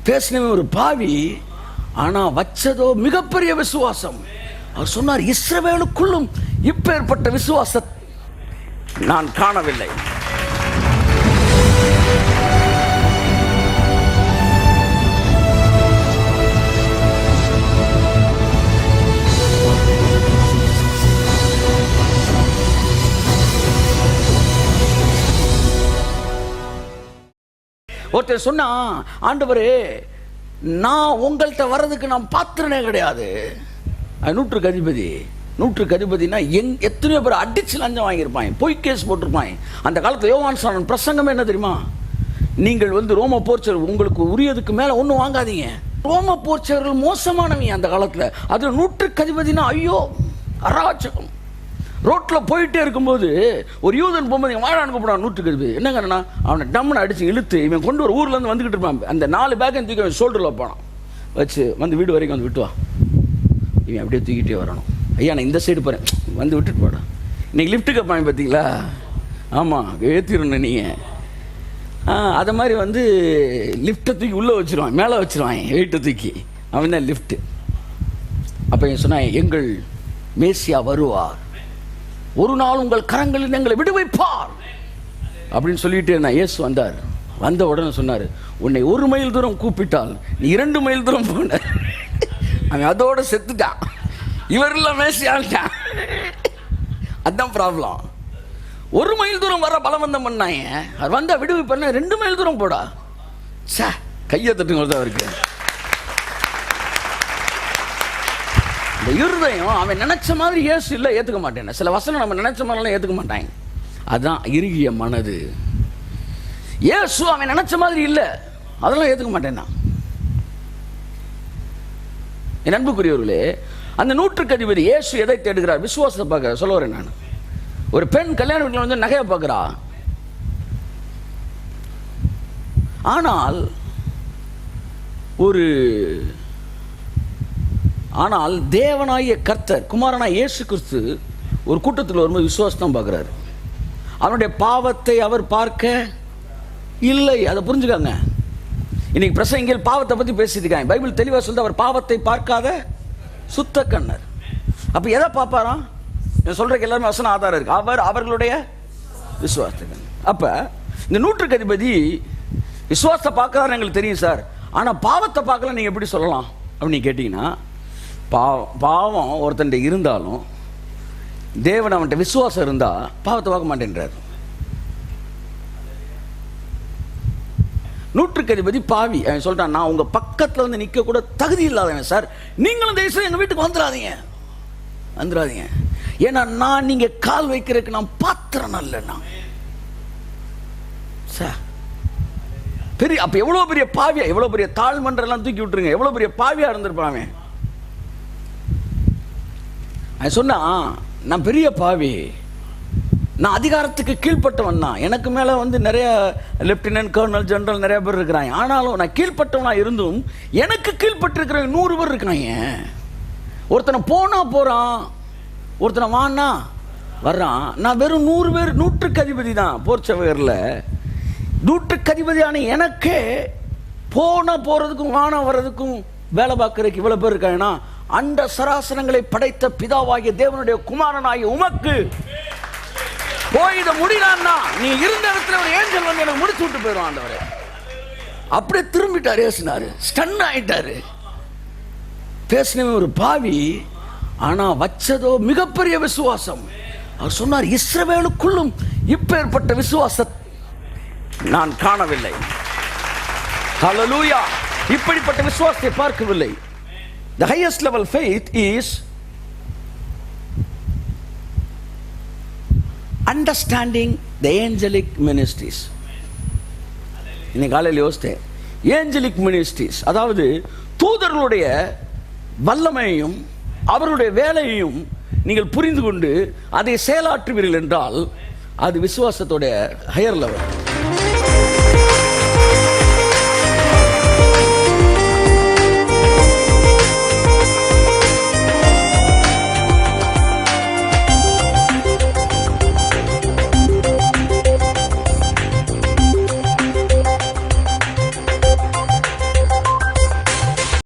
பேசினவன் ஒரு பாவி, ஆனா வச்சதோ மிகப்பெரிய விசுவாசம். அவர் சொன்னார், இஸ்ரவேலுக்குள்ளும் இப்பேற்பட்ட விசுவாச நான் காணவில்லை. ஒருத்தர் சொன்னா, ஆண்டவரே நான் உங்கள்கிட்ட வர்றதுக்கு நான் பாத்திரனே கிடையாது. நூற்றுக்கு அதிபதினா எத்தனையோ பேர் அடிச்சு லஞ்சம் வாங்கியிருப்பாங்க, பொய் கேஸ் போட்டிருப்பாங்க. அந்த காலத்தில் யோவான் ஸ்நானன் பிரசங்கமே என்ன தெரியுமா? நீங்கள் ரோம போர்ச்சர்கள் உங்களுக்கு உரியதுக்கு மேலே ஒன்றும் வாங்காதீங்க. ரோம போர்ச்சர்கள் மோசமானவங்க அந்த காலத்தில். அதில் நூற்றுக்கு அதிபதினா ஐயோ அராஜகம். ரோட்டில் போயிட்டே இருக்கும்போது ஒரு யூதன் போகும்போது வாழான்னு கூப்பிடான் நூற்றுக்கு அதிபதி. என்னங்கன்னா அவனை டம்முன்னு அடித்து இழுத்து இவன் கொண்டு ஒரு ஊர்லேருந்து வந்துக்கிட்டு இருப்பான். அந்த 4 பேக்கையும் தூக்கி அவன் ஷோல்டரில் போனான், வச்சு வீடு வரைக்கும் விட்டு வா. இவன் அப்படியே தூக்கிட்டே வரணும். ஐயா நான் இந்த சைடு போகிறேன், விட்டுட்டு போடா. இன்றைக்கி லிஃப்ட்டு கேட்பாங்க பார்த்தீங்களா? ஆமாம், ஏற்றிடணும் நீங்கள். அதை மாதிரி லிஃப்ட்டை தூக்கி உள்ளே வச்சுருவான், மேலே வச்சுருவான் வெயிட்டை தூக்கி. அவன் தான் லிஃப்ட்டு. அப்போ என் சொன்னான், எங்கள் மேசியா வருவார், ஒரு நாள் உங்கள் கரங்களில் எங்களை விடுவிப்பார் அப்படின்னு சொல்லிட்டு நான் இயேசு வந்தார். வந்த உடனே சொன்னார், உன்னை 1 மைல் தூரம் கூப்பிட்டால் நீ 2 மைல் தூரம் போன. அவன் அதோட செத்துட்டான். இவரெல்லாம் மேசியான்ட்டான். அதுதான் ப்ராப்ளம். 1 மைல் தூரம் வர பலவந்தம் பண்ணாங்க. அவர் வந்தா விடுவிப்பார், 2 மைல் தூரம் போடா. சே, கையை தட்டுங்க அவருக்கு. இந்த இருதயம் அவன் நினைச்ச மாதிரி இயேசு இல்லை ஏற்றுக்க மாட்டேன். சில வசனம் நம்ம நினைச்ச மாதிரிலாம் ஏற்றுக்க மாட்டாங்க. அதுதான் இறுகிய மனது. இயேசு அவன் நினைச்ச மாதிரி இல்லை, அதெல்லாம் ஏற்றுக்க மாட்டேன்னா. என் அன்புக்குரியவர்களே, அந்த நூற்றுக்கு அதிபதி இயேசு எதை தேடுகிறார்? விசுவாசத்தை பார்க்க சொல்ல வரேன் நான். ஒரு பெண் கல்யாண வீட்டில் நகையை பார்க்குறா. ஆனால் தேவனாகிய கர்த்தர் குமாரனாய் இயேசு கிறிஸ்து ஒரு கூட்டத்தில் வரும்போது விசுவாசம் பார்க்குறாரு. அவனுடைய பாவத்தை அவர் பார்க்க இல்லை. அதை புரிஞ்சுக்காங்க. இன்னைக்கு பிரசங்கிகள் பாவத்தை பற்றி பேசிட்டு இருக்காங்க. பைபிள் தெளிவாக சொல்லுது, அவர் பாவத்தை பார்க்காத சுத்த கண்ணர். அப்போ எதை பார்ப்பாராம்? நான் சொல்றதுக்கு எல்லாருமே வசன ஆதாரம் இருக்கு. அவர்களுடைய விசுவாசத்தை. அப்போ இந்த நூற்றுக்கு அதிபதி விசுவாசத்தை பார்க்கறாரு எங்களுக்கு தெரியும் சார், ஆனால் பாவத்தை பார்க்கல நீங்கள் எப்படி சொல்லலாம் அப்படின்னு கேட்டிங்கன்னா, பாவம் ஒருத்தன் இருந்தாலும் தேவன் அவன்கிட்ட விசுவாசம் இருந்தால் பாவத்தை பார்க்க மாட்டேன்றார். நூற்றுக்கு அதிபதி பாவி. அவன் சொல்லிட்டான், நான் உங்கள் பக்கத்தில் நிற்க கூட தகுதி இல்லாதவன் சார், நீங்களும் தயவுசெய்து எங்கள் வீட்டுக்கு வந்துடாதீங்க. ஏன்னா நான் நீங்கள் கால் வைக்கிறதுக்கு நான் பாத்திரம் இல்லைண்ணா சார். அப்போ எவ்வளோ பெரிய பாவியா, எவ்வளோ பெரிய தாழ்மன்றெல்லாம் தூக்கி விட்டுருங்க, எவ்வளோ பெரிய பாவியாக இருந்திருப்பான். அவன் சொன்னான், நான் பெரிய பாவி, நான் அதிகாரத்துக்கு கீழ்பட்டவன் தான். எனக்கு மேலே நிறைய லெப்டினன்ட், கர்னல், ஜெனரல் நிறைய பேர் இருக்கிறாங்க. ஆனாலும் நான் கீழ்பட்டவனா இருந்தும் எனக்கு கீழ்பட்டிருக்கிற 100 பேர் இருக்காங்க. ஒருத்தனை போகிறான், ஒருத்தனை வானா வர்றான். நான் வெறும் 100 பேர், நூற்றுக்கு அதிபதி தான் போர்ச்சவரில். நூற்றுக்கு அதிபதியான எனக்கே போகிறதுக்கும் வானா வர்றதுக்கும் வேலை பார்க்கறதுக்கு இவ்வளோ பேர் இருக்காங்கன்னா, அண்ட சராசரங்களை படைத்த பிதாவாகிய தேவனுடைய குமாரனாகிய உமக்கு போய் இதை முடியலான்னா நீ இருந்த இடத்துல ஒரு ஏஞ்சல் எனக்கு முடிச்சு விட்டு போயிடும் ஆண்டவரே. அப்படியே திரும்பிட்டாரு, பேசினாரு, ஸ்டன் ஆயிட்டாரு. பேசினவன் ஒரு பாவி, ஆனா வச்சதோ மிகப்பெரிய விசுவாசம். அவர் சொன்னார், இஸ்ரவேலுக்குள்ளும் இப்பேற்பட்ட விசுவாச நான் காணவில்லை. ஹல்லேலூயா! இப்படிப்பட்ட விசுவாசத்தை பார்க்கவில்லை. The highest level faith is understanding the angelic ministries. இன்னைக்கு காலையில் யோசித்தேன், ஏஞ்சலிக் மினிஸ்ட்ரிஸ், அதாவது தூதர்களுடைய வல்லமையையும் அவருடைய வேலையையும் நீங்கள் புரிந்து கொண்டு அதை செயலாற்றுவீர்கள் என்றால் அது விசுவாசத்தோட ஹையர் லெவல்.